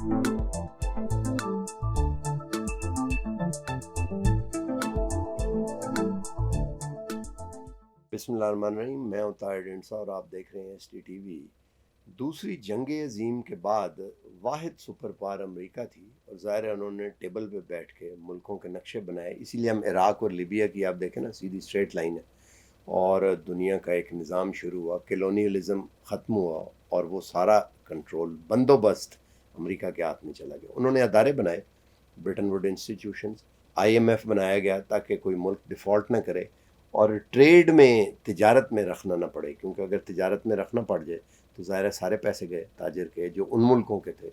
بسم اللہ الرحمن الرحیم، میں ہوں طاہر ڈنسا اور آپ دیکھ رہے ہیں ایس ٹی ٹی وی۔ دوسری جنگ عظیم کے بعد واحد سپر پاور امریکہ تھی، اور ظاہر ہے انہوں نے ٹیبل پہ بیٹھ کے ملکوں کے نقشے بنائے۔ اسی لیے ہم عراق اور لیبیا کی آپ دیکھیں نا، سیدھی اسٹریٹ لائن ہے، اور دنیا کا ایک نظام شروع ہوا، کلونیلزم ختم ہوا، اور وہ سارا کنٹرول بندوبست امریکہ کے ہاتھ میں چلا گیا۔ انہوں نے ادارے بنائے، Bretton Wood institutions, I M F بنایا گیا تاکہ کوئی ملک ڈیفالٹ نہ کرے اور ٹریڈ میں، تجارت میں رکھنا نہ پڑے، کیونکہ اگر تجارت میں رکھنا پڑ جائے تو ظاہر ہے سارے پیسے گئے تاجر کے جو ان ملکوں کے تھے،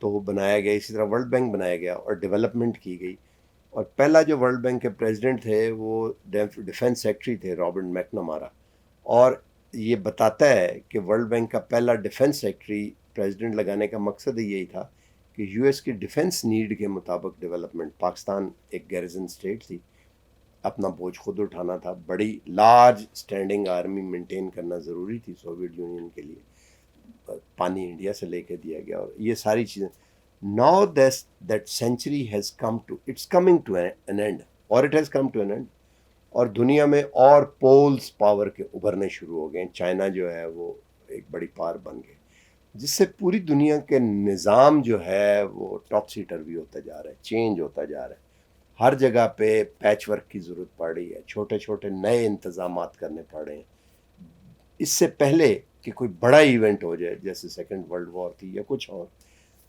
تو وہ بنایا گیا۔ اسی طرح ورلڈ بینک بنایا گیا اور ڈیولپمنٹ کی گئی، اور پہلا جو ورلڈ بینک کے پریزیڈنٹ تھے وہ ڈیفنس سیکٹری تھے، رابرٹ میکنامارا، اور یہ بتاتا ہے کہ ورلڈ بینک کا پہلا ڈیفنس سیکٹری پریزیڈنٹ لگانے کا مقصد یہی تھا کہ یو ایس کی ڈیفنس نیڈ کے مطابق ڈیولپمنٹ۔ پاکستان ایک گیریزن اسٹیٹ تھی، اپنا بوجھ خود اٹھانا تھا، بڑی لارج سٹینڈنگ آرمی مینٹین کرنا ضروری تھی سوویت یونین کے لیے، پانی انڈیا سے لے کے دیا گیا، اور یہ ساری چیزیں۔ Now that century has come to it's coming to an end, اور it has come to an end, اور دنیا میں اور پولز پاور کے ابھرنے شروع ہو گئے ہیں۔ چائنا جو ہے وہ ایک بڑی پاور بن گئی، جس سے پوری دنیا کے نظام جو ہے وہ ٹاپسی ٹربی ہوتا جا رہا ہے، چینج ہوتا جا رہا ہے۔ ہر جگہ پہ پیچ ورک کی ضرورت پڑ رہی ہے، چھوٹے چھوٹے نئے انتظامات کرنے پڑ رہے ہیں۔ اس سے پہلے کہ کوئی بڑا ایونٹ ہو جائے، جیسے سیکنڈ ورلڈ وار تھی یا کچھ اور،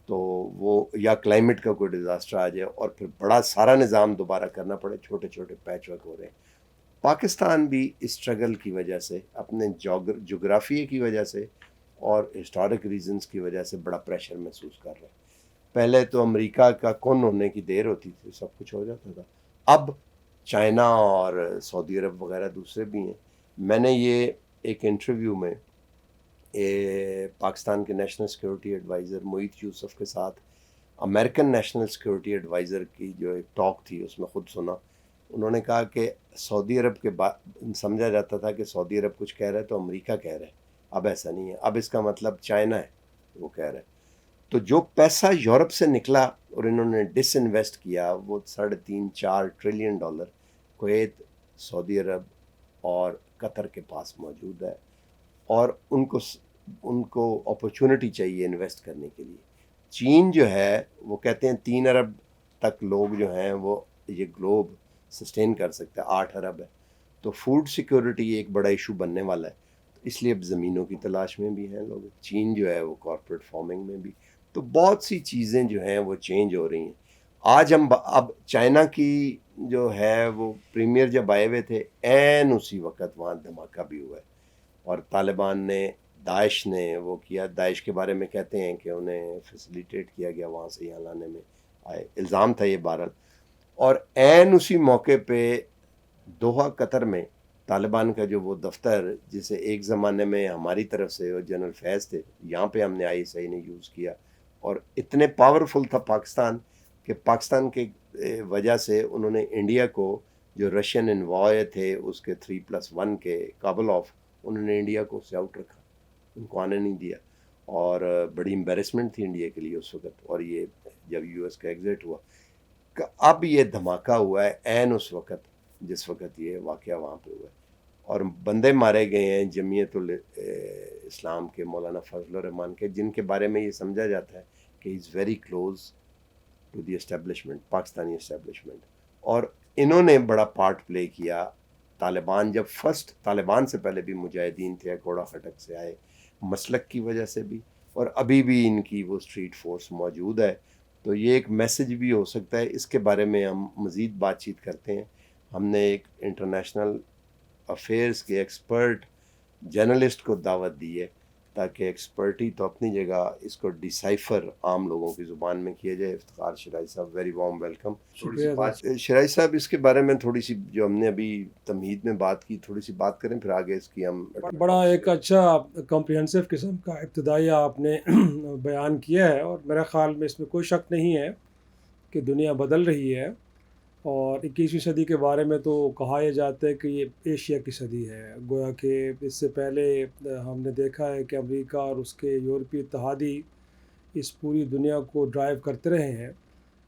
تو وہ یا کلائمیٹ کا کوئی ڈیزاسٹر آ جائے اور پھر بڑا سارا نظام دوبارہ کرنا پڑے، چھوٹے چھوٹے پیچ ورک ہو رہے ہیں۔ پاکستان بھی اسٹرگل کی وجہ سے، اپنے جغرافیے کی وجہ سے اور ہسٹورک ریزنز کی وجہ سے بڑا پریشر محسوس کر رہا ہے۔ پہلے تو امریکہ کا کون ہونے کی دیر ہوتی تھی، سب کچھ ہو جاتا تھا، اب چائنا اور سعودی عرب وغیرہ دوسرے بھی ہیں۔ میں نے یہ ایک انٹرویو میں پاکستان کے نیشنل سیکورٹی ایڈوائزر محیط یوسف کے ساتھ امریکن نیشنل سیکورٹی ایڈوائزر کی جو ایک ٹاک تھی، اس میں خود سنا۔ انہوں نے کہا کہ سعودی عرب کے سمجھا جاتا تھا کہ سعودی عرب کچھ کہہ رہا ہے تو امریکہ کہہ رہا ہے، اب ایسا نہیں ہے، اب اس کا مطلب چائنا ہے وہ کہہ رہا ہے۔ تو جو پیسہ یورپ سے نکلا اور انہوں نے ڈس انویسٹ کیا، وہ 3.5-4 ٹریلین ڈالر کویت، سعودی عرب اور قطر کے پاس موجود ہے، اور ان کو اپرچونٹی چاہیے انویسٹ کرنے کے لیے۔ چین جو ہے وہ کہتے ہیں 3 ارب تک لوگ جو ہیں وہ یہ گلوب سسٹین کر سکتا ہے، 8 ارب ہے، تو فوڈ سیکورٹی ایک بڑا ایشو بننے والا ہے، اس لیے اب زمینوں کی تلاش میں بھی ہیں لوگ۔ چین جو ہے وہ کارپوریٹ فارمنگ میں بھی، تو بہت سی چیزیں جو ہیں وہ چینج ہو رہی ہیں۔ آج ہم اب چائنا کی جو ہے وہ پریمیئر جب آئے ہوئے تھے، عین اسی وقت وہاں دھماکہ بھی ہوا ہے، اور طالبان نے، داعش نے وہ کیا۔ داعش کے بارے میں کہتے ہیں کہ انہیں فیسیلیٹیٹ کیا گیا وہاں سے یہاں لانے میں، الزام تھا یہ بہرحال۔ اور عین اسی موقع پہ دوحہ قطر میں طالبان کا جو وہ دفتر، جسے ایک زمانے میں ہماری طرف سے وہ جنرل فیض تھے، یہاں پہ ہم نے ISI نے یوز کیا، اور اتنے پاورفل تھا پاکستان کہ پاکستان کے وجہ سے انہوں نے انڈیا کو، جو رشین انوائے تھے اس کے 3+1 کے قابل آف، انہوں نے انڈیا کو اس سے آؤٹ رکھا، ان کو آنے نہیں دیا، اور بڑی امبیرسمنٹ تھی انڈیا کے لیے اس وقت۔ اور یہ جب US کا ایگزٹ ہوا، اب یہ دھماکہ ہوا ہے عین اس وقت جس وقت یہ واقعہ وہاں پہ ہوا ہے، اور بندے مارے گئے ہیں جمعیت الاسلام کے مولانا فضل الرحمان کے، جن کے بارے میں یہ سمجھا جاتا ہے کہ is very close to the establishment, Pakistani establishment, اور انہوں نے بڑا پارٹ پلے کیا۔ طالبان جب طالبان سے پہلے بھی مجاہدین تھے، کوڑا خٹک سے آئے، مسلک کی وجہ سے بھی، اور ابھی بھی ان کی وہ اسٹریٹ فورس موجود ہے۔ تو یہ ایک میسج بھی ہو سکتا ہے، اس کے بارے میں ہم مزید بات چیت کرتے ہیں۔ ہم نے ایک انٹرنیشنل افیئرس کے ایکسپرٹ جرنلسٹ کو دعوت دی ہے، تاکہ ایکسپرٹی تو اپنی جگہ، اس کو ڈیسائفر عام لوگوں کی زبان میں کیا جائے۔ افتخار شرائع صاحب، ویری وارم ویلکم۔ شرائع صاحب، اس کے بارے میں تھوڑی سی، جو ہم نے ابھی تمہید میں بات کی، تھوڑی سی بات کریں، پھر آگے اس کی ہم۔ بڑا ایک اچھا کمپریہنسو قسم کا ابتدائیہ آپ نے بیان کیا ہے، اور میرا خیال میں اس میں کوئی شک نہیں ہے کہ دنیا بدل رہی ہے، اور 21ویں صدی کے بارے میں تو کہا یہ جاتا ہے کہ یہ ایشیا کی صدی ہے۔ گویا کہ اس سے پہلے ہم نے دیکھا ہے کہ امریکہ اور اس کے یورپی اتحادی اس پوری دنیا کو ڈرائیو کرتے رہے ہیں،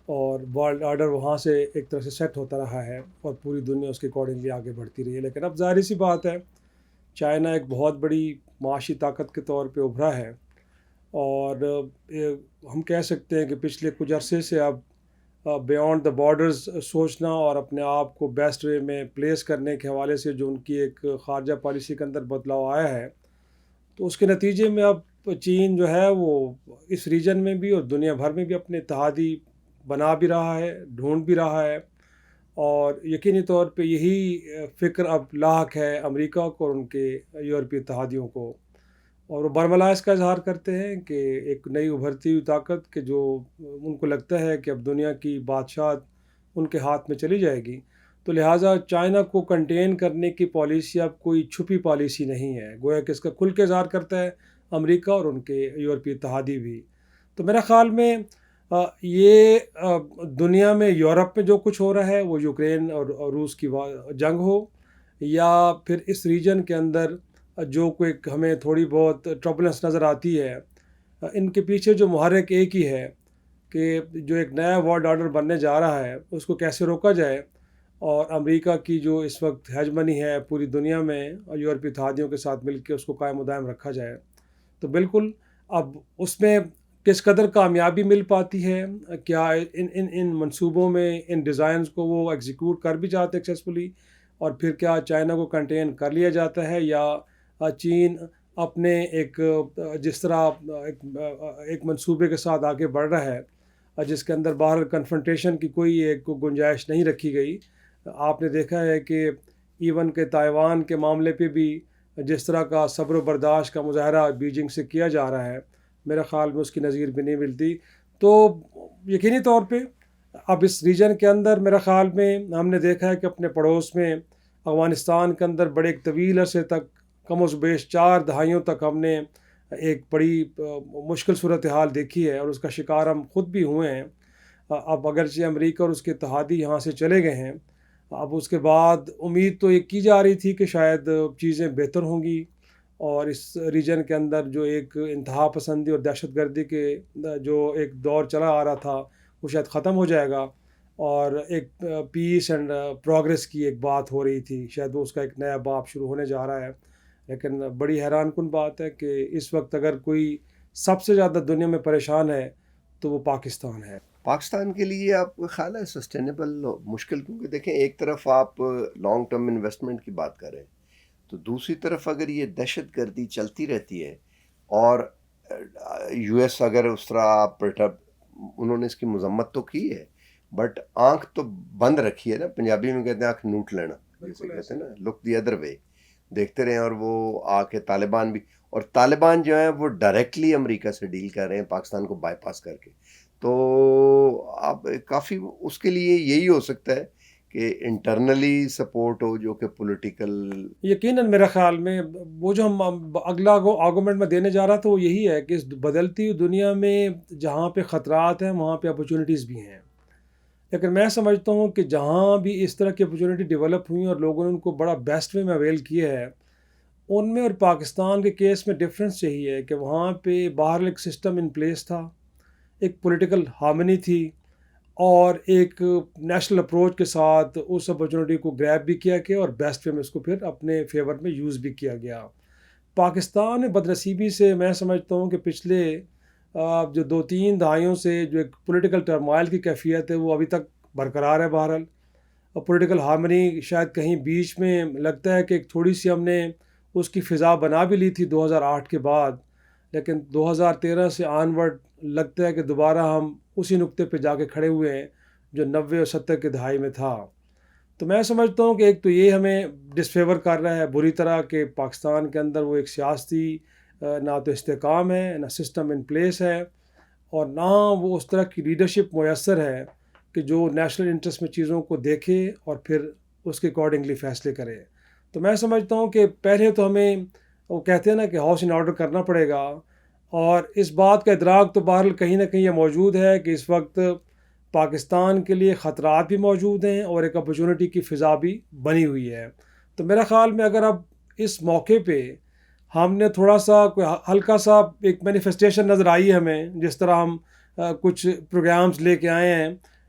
اور ورلڈ آرڈر وہاں سے ایک طرح سے سیٹ ہوتا رہا ہے اور پوری دنیا اس کے اکارڈنگلی آگے بڑھتی رہی ہے۔ لیکن اب ظاہر سی بات ہے، چائنا ایک بہت بڑی معاشی طاقت کے طور پہ ابھرا ہے، اور ہم کہہ سکتے ہیں کہ پچھلے کچھ عرصے سے اب بیانڈ دا بارڈرز سوچنا اور اپنے آپ کو بیسٹ وے میں پلیس کرنے کے حوالے سے جو ان کی ایک خارجہ پالیسی کے اندر بدلاؤ آیا ہے، تو اس کے نتیجے میں اب چین جو ہے وہ اس ریجن میں بھی اور دنیا بھر میں بھی اپنے اتحادی بنا بھی رہا ہے، ڈھونڈ بھی رہا ہے، اور یقینی طور پہ یہی فکر اب لاحق ہے امریکہ کو اور ان کے یورپی اتحادیوں کو، اور وہ برملا اس کا اظہار کرتے ہیں کہ ایک نئی ابھرتی ہوئی طاقت کہ جو ان کو لگتا ہے کہ اب دنیا کی بادشاہت ان کے ہاتھ میں چلی جائے گی، تو لہٰذا چائنا کو کنٹین کرنے کی پالیسی اب کوئی چھپی پالیسی نہیں ہے، گویا کہ اس کا کھل کے اظہار کرتا ہے امریکہ اور ان کے یورپی اتحادی بھی۔ تو میرا خیال میں یہ دنیا میں یورپ میں جو کچھ ہو رہا ہے، وہ یوکرین اور روس کی جنگ ہو، یا پھر اس ریجن کے اندر جو کوئی ہمیں تھوڑی بہت ٹربلنس نظر آتی ہے، ان کے پیچھے جو محرک ایک ہی ہے کہ جو ایک نیا ورلڈ آرڈر بننے جا رہا ہے اس کو کیسے روکا جائے، اور امریکہ کی جو اس وقت ہیجمنی ہے پوری دنیا میں یورپی اتحادیوں کے ساتھ مل کے اس کو قائم و دائم رکھا جائے۔ تو بالکل اب اس میں کس قدر کامیابی مل پاتی ہے، کیا ان منصوبوں میں ان ڈیزائنز کو وہ ایگزیکیوٹ کر بھی جاتے ایکسیسفلی، اور پھر کیا چائنا کو کنٹین کر لیا جاتا ہے، یا چین اپنے ایک جس طرح ایک منصوبے کے ساتھ آگے بڑھ رہا ہے جس کے اندر باہر کنفرنٹیشن کی کوئی ایک گنجائش نہیں رکھی گئی۔ آپ نے دیکھا ہے کہ ایون کہ تائیوان کے معاملے پہ بھی جس طرح کا صبر و برداشت کا مظاہرہ بیجنگ سے کیا جا رہا ہے، میرے خیال میں اس کی نظیر بھی نہیں ملتی۔ تو یقینی طور پہ اب اس ریجن کے اندر میرے خیال میں ہم نے دیکھا ہے کہ اپنے پڑوس میں افغانستان کے اندر بڑے ایک طویل عرصے تک، کم و بیش 4 دہائیوں تک ہم نے ایک بڑی مشکل صورتحال دیکھی ہے، اور اس کا شکار ہم خود بھی ہوئے ہیں۔ اب اگرچہ امریکہ اور اس کے اتحادی یہاں سے چلے گئے ہیں، اب اس کے بعد امید تو یہ کی جا رہی تھی کہ شاید چیزیں بہتر ہوں گی، اور اس ریجن کے اندر جو ایک انتہا پسندی اور دہشت گردی کے جو ایک دور چلا آ رہا تھا وہ شاید ختم ہو جائے گا، اور ایک پیس اینڈ پروگریس کی ایک بات ہو رہی تھی، شاید وہ اس کا ایک نیا باب شروع ہونے جا رہا ہے۔ لیکن بڑی حیران کن بات ہے کہ اس وقت اگر کوئی سب سے زیادہ دنیا میں پریشان ہے تو وہ پاکستان ہے۔ پاکستان کے لیے آپ کو خیال ہے سسٹینیبل مشکل، کیونکہ دیکھیں ایک طرف آپ لانگ ٹرم انویسٹمنٹ کی بات کر رہے ہیں، تو دوسری طرف اگر یہ دہشت گردی چلتی رہتی ہے، اور یو ایس اگر اس طرح آپ انہوں نے اس کی مذمت تو کی ہے، بٹ آنکھ تو بند رکھی ہے نا، پنجابی میں کہتے ہیں آنکھ نوٹ لینا، جیسے کہتے ہیں نا، لک دی ادر وے، دیکھتے رہے ہیں۔ اور وہ آ کے طالبان بھی، اور طالبان جو ہیں وہ ڈائریکٹلی امریکہ سے ڈیل کر رہے ہیں پاکستان کو بائی پاس کر کے، تو اب کافی اس کے لیے یہی ہو سکتا ہے کہ انٹرنلی سپورٹ ہو جو کہ پولیٹیکل۔ یقیناً میرے خیال میں وہ جو ہم اگلا آرگومنٹ میں دینے جا رہا تھا وہ یہی ہے کہ اس بدلتی ہوئی دنیا میں جہاں پہ خطرات ہیں وہاں پہ اپرچونٹیز بھی ہیں، لیکن میں سمجھتا ہوں کہ جہاں بھی اس طرح کی اپرچونٹی ڈیولپ ہوئی اور لوگوں نے ان کو بڑا بیسٹ وے میں اویل کیا ہے، ان میں اور پاکستان کے کیس میں ڈفرینس یہی ہے کہ وہاں پہ باہر ایک سسٹم ان پلیس تھا، ایک پولیٹیکل ہارمنی تھی، اور ایک نیشنل اپروچ کے ساتھ اس اپرچونٹی کو گریب بھی کیا گیا اور بیسٹ وے میں اس کو پھر اپنے فیور میں یوز بھی کیا گیا۔ پاکستان میں بدنصیبی سے میں سمجھتا ہوں کہ پچھلے جو 2-3 دہائیوں سے جو ایک پولیٹیکل ٹرمائل کی کیفیت ہے وہ ابھی تک برقرار ہے بہرحال، اور پولیٹیکل ہارمنی شاید کہیں بیچ میں لگتا ہے کہ ایک تھوڑی سی ہم نے اس کی فضا بنا بھی لی تھی 2008 کے بعد، لیکن 2013 سے آنورڈ لگتا ہے کہ دوبارہ ہم اسی نقطے پہ جا کے کھڑے ہوئے ہیں جو 90 اور 70 کی دہائی میں تھا۔ تو میں سمجھتا ہوں کہ ایک تو یہ ہمیں ڈسفیور کر رہا ہے بری طرح کہ پاکستان کے اندر وہ ایک سیاسی نہ تو استحکام ہے، نہ سسٹم ان پلیس ہے، اور نہ وہ اس طرح کی لیڈرشپ میسر ہے کہ جو نیشنل انٹرسٹ میں چیزوں کو دیکھے اور پھر اس کے اکارڈنگلی فیصلے کرے۔ تو میں سمجھتا ہوں کہ پہلے تو ہمیں وہ کہتے ہیں نا کہ ہاؤس ان آرڈر کرنا پڑے گا، اور اس بات کا ادراک تو بہرحال کہیں نہ کہیں یہ موجود ہے کہ اس وقت پاکستان کے لیے خطرات بھی موجود ہیں اور ایک اپرچونٹی کی فضا بھی بنی ہوئی ہے۔ تو میرا خیال میں اگر اب اس موقع پہ ہم نے تھوڑا سا کوئی ہلکا سا ایک مینیفیسٹیشن نظر آئی ہمیں، جس طرح ہم کچھ پروگرامز لے کے آئے ہیں،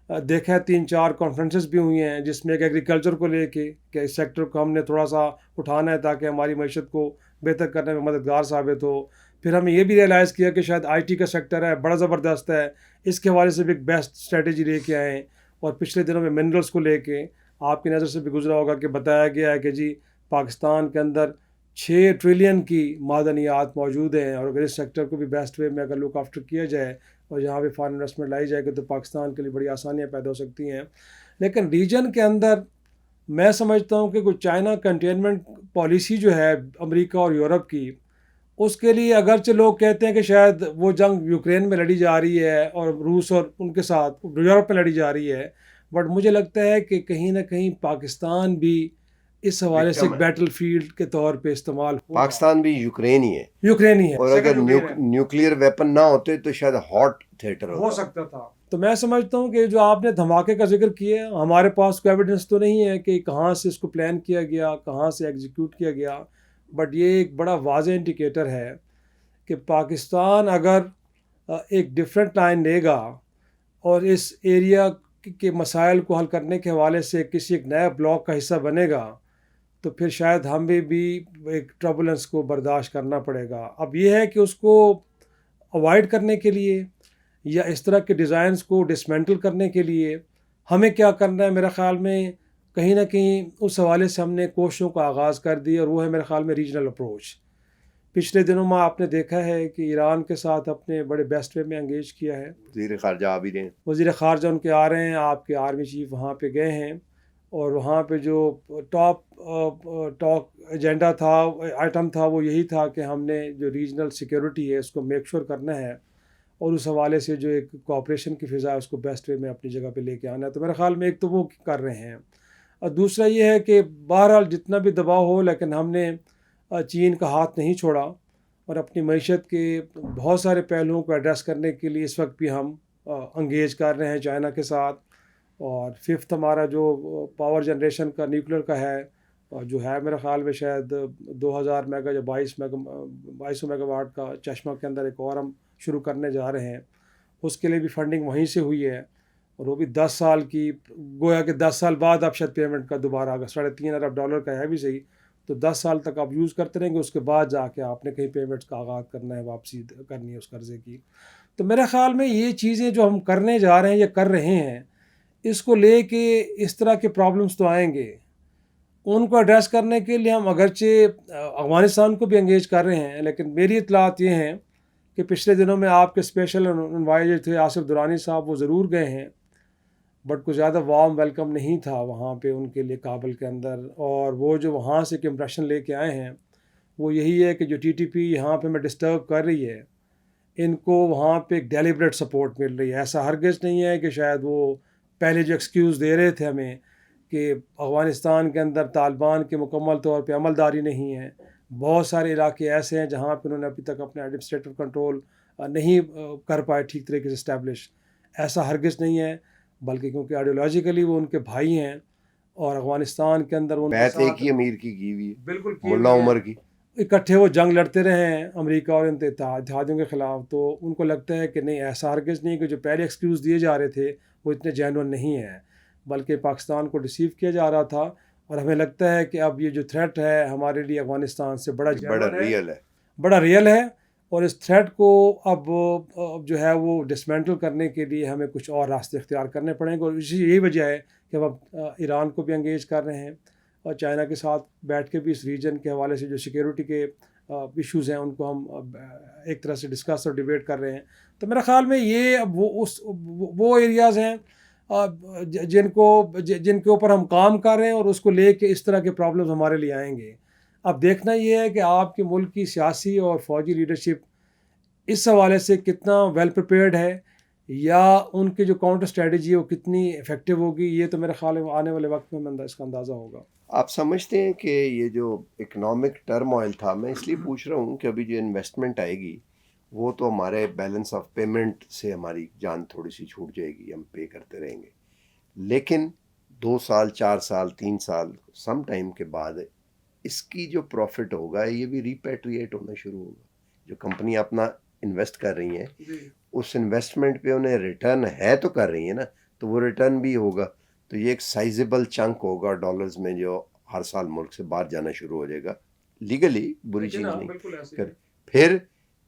دیکھا ہے 3-4 کانفرنسز بھی ہوئی ہیں جس میں ایک ایگریکلچر کو لے کے کہ اس سیکٹر کو ہم نے تھوڑا سا اٹھانا ہے تاکہ ہماری معیشت کو بہتر کرنے میں مددگار ثابت ہو. پھر ہمیں یہ بھی ریئلائز کیا کہ شاید آئی ٹی کا سیکٹر ہے بڑا زبردست ہے، اس کے حوالے سے بھی ایک بیسٹ اسٹریٹجی لے کے آئے ہیں. اور پچھلے دنوں میں منرلس کو لے کے آپ کی نظر سے بھی گزرا ہوگا کہ بتایا گیا ہے کہ جی پاکستان کے اندر 6 ٹریلین کی معدنیات موجود ہیں، اور اگر اس سیکٹر کو بھی بیسٹ وے میں اگر لک آفٹر کیا جائے اور یہاں پہ فارن انویسٹمنٹ لائی جائے گی تو پاکستان کے لیے بڑی آسانیاں پیدا ہو سکتی ہیں. لیکن ریجن کے اندر میں سمجھتا ہوں کہ کوئی چائنا کنٹینمنٹ پالیسی جو ہے امریکہ اور یورپ کی، اس کے لیے اگرچہ لوگ کہتے ہیں کہ شاید وہ جنگ یوکرین میں لڑی جا رہی ہے اور روس اور ان کے ساتھ یورپ میں لڑی جا رہی ہے، بٹ مجھے لگتا ہے کہ کہیں نہ کہیں پاکستان بھی اس حوالے سے وکٹم ایک ہے. بیٹل فیلڈ کے طور پہ استعمال ہوگا. پاکستان بھی یوکرین ہی ہے، یوکرین ہی ہے، اور اگر نیوکلیئر ویپن نہ ہوتے تو شاید ہاٹ تھیٹر ہو سکتا تھا. تو میں سمجھتا ہوں کہ جو آپ نے دھماکے کا ذکر کیا ہے، ہمارے پاس کوئی ایویڈنس تو نہیں ہے کہ کہاں سے اس کو پلان کیا گیا، کہاں سے ایگزیکیوٹ کیا گیا، بٹ یہ ایک بڑا واضح انڈیکیٹر ہے کہ پاکستان اگر ایک ڈفرینٹ لائن لے گا اور اس ایریا کے مسائل کو حل کرنے کے حوالے سے کسی ایک نئے بلاک کا حصہ بنے گا تو پھر شاید ہمیں بھی ایک ٹربولنس کو برداشت کرنا پڑے گا. اب یہ ہے کہ اس کو اوائڈ کرنے کے لیے یا اس طرح کے ڈیزائنز کو ڈسمینٹل کرنے کے لیے ہمیں کیا کرنا ہے، میرے خیال میں کہیں نہ کہیں اس حوالے سے ہم نے کوششوں کا آغاز کر دی، اور وہ ہے میرے خیال میں ریجنل اپروچ. پچھلے دنوں میں آپ نے دیکھا ہے کہ ایران کے ساتھ اپنے بڑے بیسٹ وے میں انگیج کیا ہے. وزیر خارجہ آ بھی رہے ہیں، وزیر خارجہ ان کے آ رہے ہیں، آپ کے آرمی چیف وہاں پہ گئے ہیں، اور وہاں پہ جو ٹاک ایجنڈا تھا، آئٹم تھا، وہ یہی تھا کہ ہم نے جو ریجنل سیکیورٹی ہے اس کو میک شور کرنا ہے، اور اس حوالے سے جو ایک کوآپریشن کی فضا ہے اس کو بیسٹ وے میں اپنی جگہ پہ لے کے آنا ہے. تو میرے خیال میں ایک تو وہ کر رہے ہیں، اور دوسرا یہ ہے کہ بہرحال جتنا بھی دباؤ ہو لیکن ہم نے چین کا ہاتھ نہیں چھوڑا، اور اپنی معیشت کے بہت سارے پہلوؤں کو ایڈریس کرنے کے لیے اس وقت بھی ہم انگیج کر رہے ہیں چائنا کے ساتھ. اور ففتھ ہمارا جو پاور جنریشن کا نیوکلیر کا ہے، جو ہے میرے خیال میں شاید 2000 میگا یا 2200 میگا واٹ کا چشمہ کے اندر ایک اور ہم شروع کرنے جا رہے ہیں. اس کے لیے بھی فنڈنگ وہیں سے ہوئی ہے، اور وہ بھی 10 سال کی، گویا کہ 10 سال بعد اب شاید پیمنٹ کا دوبارہ آگا. $3.5 ارب کا ہے بھی صحیح، تو 10 سال تک آپ یوز کرتے رہیں گے، اس کے بعد جا کے آپ نے کہیں پیمنٹس کا آغاز کرنا ہے، واپسی کرنی ہے اس قرضے کی. تو میرے خیال میں یہ چیزیں جو ہم کرنے جا رہے ہیں یا کر رہے ہیں، اس کو لے کے اس طرح کے پرابلمس تو آئیں گے، ان کو ایڈریس کرنے کے لیے ہم اگرچہ افغانستان کو بھی انگیج کر رہے ہیں، لیکن میری اطلاعات یہ ہیں کہ پچھلے دنوں میں آپ کے اسپیشل انوائزر تھے آصف درانی صاحب، وہ ضرور گئے ہیں، بٹ کچھ زیادہ وارم ویلکم نہیں تھا وہاں پہ ان کے لیے کابل کے اندر. اور وہ جو وہاں سے ایک امپریشن لے کے آئے ہیں وہ یہی ہے کہ جو ٹی ٹی پی یہاں پہ میں ڈسٹرب کر رہی ہے، ان کو وہاں پہ ایک ڈیلیبریٹ سپورٹ مل رہی ہے. ایسا ہرگز نہیں ہے کہ شاید وہ پہلے جو ایکسکیوز دے رہے تھے ہمیں کہ افغانستان کے اندر طالبان کے مکمل طور پہ عملداری نہیں ہے. بہت سارے علاقے ایسے ہیں جہاں پہ انہوں نے ابھی تک اپنے ایڈمنسٹریٹو کنٹرول نہیں کر پائے ٹھیک طریقے سے اسٹیبلش. ایسا ہرگز نہیں ہے، بلکہ کیونکہ آئیڈیولوجیکلی وہ ان کے بھائی ہیں، اور افغانستان کے اندر ان بیعت ایک ہی امیر کی ہوئی ہے، بالکل ملا عمر کی. اکٹھے وہ جنگ لڑتے رہے ہیں امریکہ اور اتحادیوں کے خلاف. تو ان کو لگتا ہے کہ نہیں، ایسا ہرگز نہیں کہ جو پہلے ایکسکیوز دیے جا رہے تھے وہ اتنے جینون نہیں ہیں، بلکہ پاکستان کو ڈیسیو کیا جا رہا تھا. اور ہمیں لگتا ہے کہ اب یہ جو تھریٹ ہے ہمارے لیے افغانستان سے بڑا ریئل ہے، بڑا ریئل ہے، اور اس تھریٹ کو اب جو ہے وہ ڈسمینٹل کرنے کے لیے ہمیں کچھ اور راستے اختیار کرنے پڑیں گے. اور یہی وجہ ہے کہ ہم اب ایران کو بھی انگیج کر رہے ہیں، اور چائنا کے ساتھ بیٹھ کے بھی اس ریجن کے حوالے سے جو سیکیورٹی کے ایشوز ہیں ان کو ہم ایک طرح سے ڈسکس اور ڈیبیٹ کر رہے ہیں. تو میرے خیال میں یہ وہ ایریاز ہیں جن کے اوپر ہم کام کر رہے ہیں، اور اس کو لے کے اس طرح کے پرابلمز ہمارے لیے آئیں گے. اب دیکھنا یہ ہے کہ آپ کے ملک کی سیاسی اور فوجی لیڈرشپ اس حوالے سے کتنا ویل پریپیئرڈ ہے، یا ان کی جو کاؤنٹر اسٹریٹجی ہے وہ کتنی افیکٹو ہوگی. یہ تو میرے خیال میں آنے والے وقت میں اس کا اندازہ ہوگا. آپ سمجھتے ہیں کہ یہ جو اکنامک ٹرم آئل تھا، میں اس لیے پوچھ رہا ہوں کہ ابھی جو انویسٹمنٹ آئے گی وہ تو ہمارے بیلنس آف پیمنٹ سے ہماری جان تھوڑی سی چھوٹ جائے گی، ہم پے کرتے رہیں گے، لیکن 2 سال 4 سال 3 سال سم ٹائم کے بعد اس کی جو پروفٹ ہوگا یہ بھی ریپیٹریٹ ہونا شروع ہوگا. جو کمپنی اپنا انویسٹ کر رہی ہیں اس انویسٹمنٹ پہ انہیں ریٹرن ہے تو کر رہی ہیں نا, تو وہ ریٹرن بھی ہوگا. تو یہ ایک سائزیبل چنک ہوگا ڈالرز میں جو ہر سال ملک سے باہر جانا شروع ہو جائے گا لیگلی. بری چیز نہیں. پھر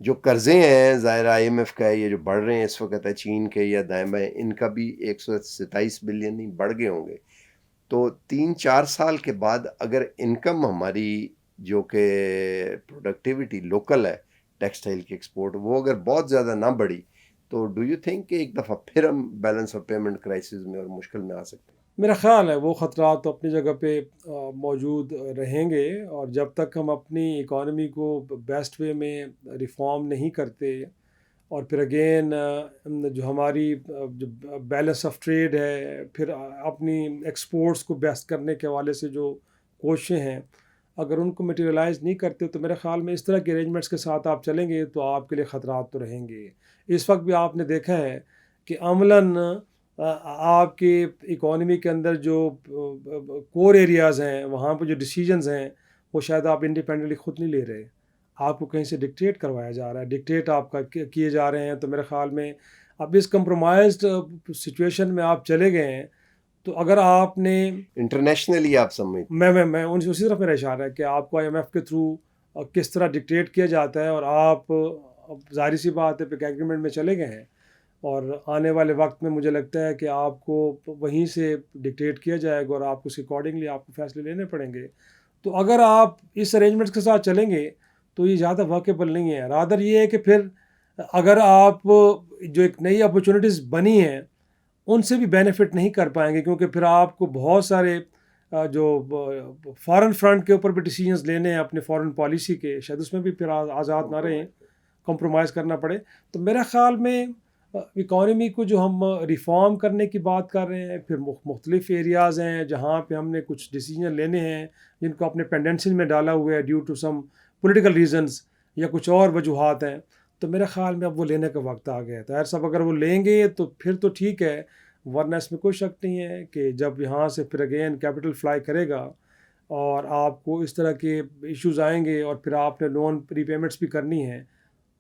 جو قرضے ہیں ظاہر آئی ایم ایف کا ہے, یہ جو بڑھ رہے ہیں اس وقت ہے چین کے یا دائیں بائیں, ان کا بھی 127 بلین نہیں بڑھ گئے ہوں گے. تو 3-4 سال کے بعد اگر انکم ہماری جو کہ پروڈکٹیوٹی لوکل ہے ٹیکسٹائل کی ایکسپورٹ, وہ اگر بہت زیادہ نہ بڑھی تو ڈو یو تھنک کہ ایک دفعہ پھر ہم بیلنس آف پیمنٹ کرائسس میں اور مشکل میں آ سکتے ہیں؟ میرا خیال ہے وہ خطرات تو اپنی جگہ پہ موجود رہیں گے, اور جب تک ہم اپنی اکانومی کو بیسٹ وے میں ریفارم نہیں کرتے, اور پھر اگین جو ہماری جو بیلنس آف ٹریڈ ہے, پھر اپنی ایکسپورٹس کو بیسٹ کرنے کے حوالے سے جو کوششیں ہیں, اگر ان کو میٹیریلائز نہیں کرتے تو میرے خیال میں اس طرح کے ارینجمنٹس کے ساتھ آپ چلیں گے تو آپ کے لیے خطرات تو رہیں گے. اس وقت بھی آپ نے دیکھا ہے کہ عملاً آپ کے اکانومی کے اندر جو کور ایریاز ہیں وہاں پہ جو ڈیسیجنز ہیں وہ شاید آپ انڈیپینڈنٹلی خود نہیں لے رہے, آپ کو کہیں سے ڈکٹیٹ کروایا جا رہا ہے, ڈکٹیٹ آپ کا کیے جا رہے ہیں. تو میرے خیال میں اب اس کمپرومائزڈ سچویشن میں آپ چلے گئے ہیں, تو اگر آپ نے انٹرنیشنلی آپ سمجھ میں اسی طرف میرا اشارہ ہے کہ آپ کو آئی ایم ایف کے تھرو کس طرح ڈکٹیٹ کیا جاتا ہے, اور آپ ظاہری سی بات ہے پہ ایگریمنٹ میں چلے گئے ہیں, اور آنے والے وقت میں مجھے لگتا ہے کہ آپ کو وہیں سے ڈکٹیٹ کیا جائے گا اور آپ کو اس اکارڈنگلی آپ کو فیصلے لینے پڑیں گے. تو اگر آپ اس ارینجمنٹس کے ساتھ چلیں گے تو یہ زیادہ واقعبل نہیں ہے. رادر یہ ہے کہ پھر اگر آپ جو ایک نئی اپرچونیٹیز بنی ہیں ان سے بھی بینیفٹ نہیں کر پائیں گے, کیونکہ پھر آپ کو بہت سارے جو فارن فرنٹ کے اوپر بھی ڈیسیجنز لینے ہیں اپنے فارن پالیسی کے, شاید اس میں بھی پھر آزاد نہ رہیں, کمپرومائز کرنا پڑے. تو میرا خیال میں اکانومی کو جو ہم ریفارم کرنے کی بات کر رہے ہیں, پھر مختلف ایریاز ہیں جہاں پہ ہم نے کچھ ڈیسیجن لینے ہیں جن کو اپنے پینڈنسی میں ڈالا ہوا ہے due to some political reasons یا کچھ اور وجوہات ہیں, تو میرے خیال میں اب وہ لینے کا وقت آ گیا ہے. طاہر صاحب اگر وہ لیں گے تو پھر تو ٹھیک ہے, ورنہ اس میں کوئی شک نہیں ہے کہ جب یہاں سے پھر اگین کیپٹل فلائی کرے گا اور آپ کو اس طرح کے ایشوز آئیں گے اور پھر آپ نے لون ری پیمنٹس بھی کرنی ہیں,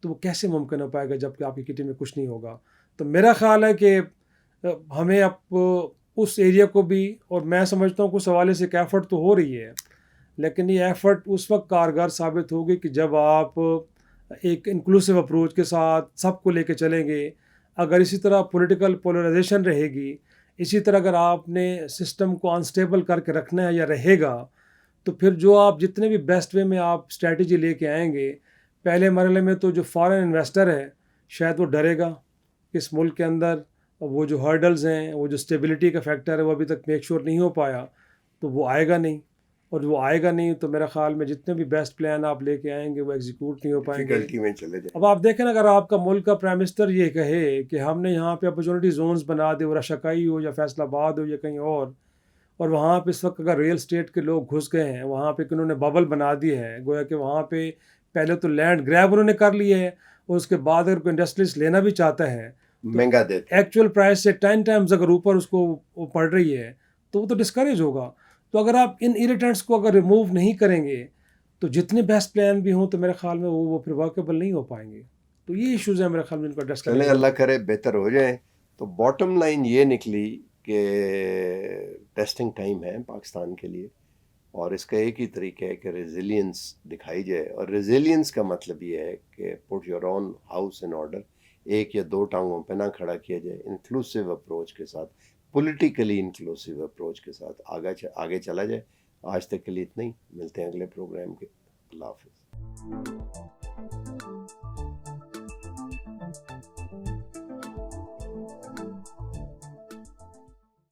تو وہ کیسے ممکن ہو پائے گا جب کہ آپ کی کٹی میں کچھ نہیں ہوگا. تو میرا خیال ہے کہ ہمیں اب اس ایریا کو بھی, اور میں سمجھتا ہوں کہ اس حوالے سے ایک ایفرٹ تو ہو رہی ہے, لیکن یہ ایفرٹ اس وقت کارگر ثابت ہوگی کہ جب آپ ایک انکلوسیو اپروچ کے ساتھ سب کو لے کے چلیں گے. اگر اسی طرح پولیٹیکل پولرائزیشن رہے گی, اسی طرح اگر آپ نے سسٹم کو انسٹیبل کر کے رکھنا ہے یا رہے گا, تو پھر جو آپ جتنے بھی بیسٹ وے میں آپ اسٹریٹجی لے کے آئیں گے, پہلے مرحلے میں تو جو فارن انویسٹر ہے شاید وہ ڈرے گا کہ اس ملک کے اندر وہ جو ہرڈلز ہیں, وہ جو اسٹیبلٹی کا فیکٹر ہے وہ ابھی تک میک شور نہیں ہو پایا, تو وہ آئے گا نہیں, اور وہ آئے گا نہیں تو میرا خیال میں جتنے بھی بیسٹ پلان آپ لے کے آئیں گے وہ ایگزیکیوٹ نہیں ہو پائیں گے. میں چلے جائیں. اب آپ دیکھیں اگر آپ کا ملک کا پرائم منسٹر یہ کہے کہ ہم نے یہاں پہ اپرچونٹی زونز بنا دے, وہ رشکائی ہو یا فیصل آباد ہو یا کہیں اور وہاں پہ اس وقت اگر ریل اسٹیٹ کے لوگ گھس گئے ہیں وہاں پہ کہ انہوں نے ببل بنا دی ہے, گویا کہ وہاں پہ پہلے تو لینڈ گریب انہوں نے کر لی ہے, اور اس کے بعد اگر کوئی انڈسٹریز لینا بھی چاہتا ہے مہنگا دیتے, ایکچوئل پرائس سے 10 ٹائمز اگر اوپر اس کو پڑ رہی ہے تو وہ تو ڈسکریج ہوگا. تو اگر آپ ان ایریٹنٹس کو اگر ریموو نہیں کریں گے تو جتنے بیسٹ پلان بھی ہوں تو میرے خیال میں وہ پھر ورکیبل نہیں ہو پائیں گے. تو یہ ایشوز ہیں میرے خیال میں ان کو ایڈریس کرنے. چلیں اللہ کرے بہتر ہو جائیں. تو باٹم لائن یہ نکلی کہ ٹیسٹنگ ٹائم ہے پاکستان کے لیے, اور اس کا ایک ہی طریقہ ہے کہ ریزیلینس دکھائی جائے, اور ریزیلینس کا مطلب یہ ہے کہ put your own house in order, ایک یا دو ٹانگوں پہ نہ کھڑا کیا جائے, انکلوسیو اپروچ کے ساتھ, پولیٹیکلی انکلوسیو اپروچ کے ساتھ آگے چلا جائے. آج تک کے لیے اتنا ہی, ملتے ہیں اگلے پروگرام کے. اللہ حافظ.